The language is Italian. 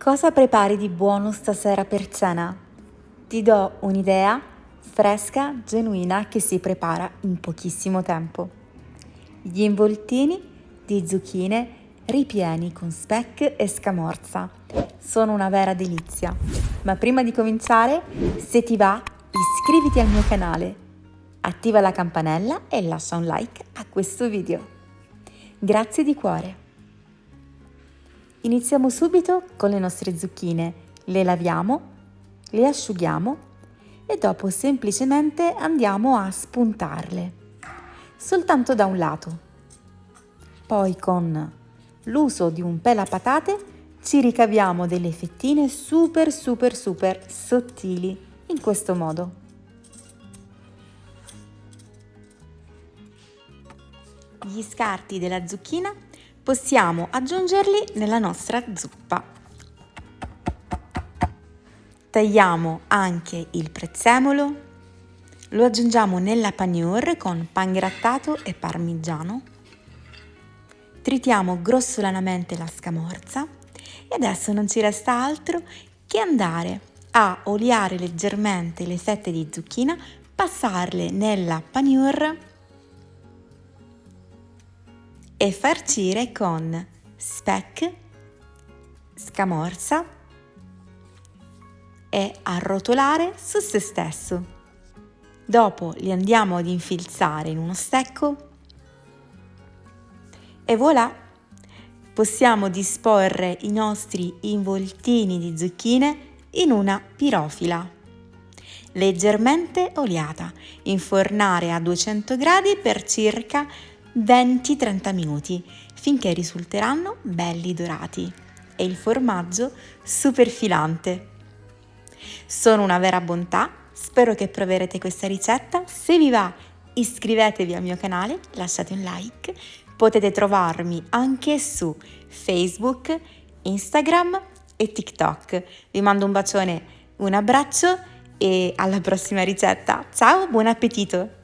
Cosa prepari di buono stasera per cena? Ti do un'idea fresca, genuina che si prepara in pochissimo tempo. Gli involtini di zucchine ripieni con speck e scamorza. Sono una vera delizia. Ma prima di cominciare, se ti va, iscriviti al mio canale, attiva la campanella e lascia un like a questo video. Grazie di cuore. Iniziamo subito con le nostre zucchine. Le laviamo, le asciughiamo e dopo semplicemente andiamo a spuntarle, soltanto da un lato. Poi con l'uso di un pelapatate ci ricaviamo delle fettine super sottili, in questo modo. Gli scarti della zucchina possiamo aggiungerli nella nostra zuppa. Tagliamo anche il prezzemolo, lo aggiungiamo nella panure con pangrattato e parmigiano, tritiamo grossolanamente la scamorza e adesso non ci resta altro che andare a oliare leggermente le fette di zucchina, passarle nella panure e farcire con speck, scamorza e arrotolare su se stesso. Dopo li andiamo ad infilzare in uno stecco e voilà! Possiamo disporre i nostri involtini di zucchine in una pirofila leggermente oliata, infornare a 200 gradi per circa 20-30 minuti finché risulteranno belli dorati e il formaggio super filante. Sono una vera bontà, spero che proverete questa ricetta. Se vi va, iscrivetevi al mio canale, lasciate un like. Potete trovarmi anche su Facebook, Instagram e TikTok. Vi mando un bacione, un abbraccio e alla prossima ricetta. Ciao, buon appetito!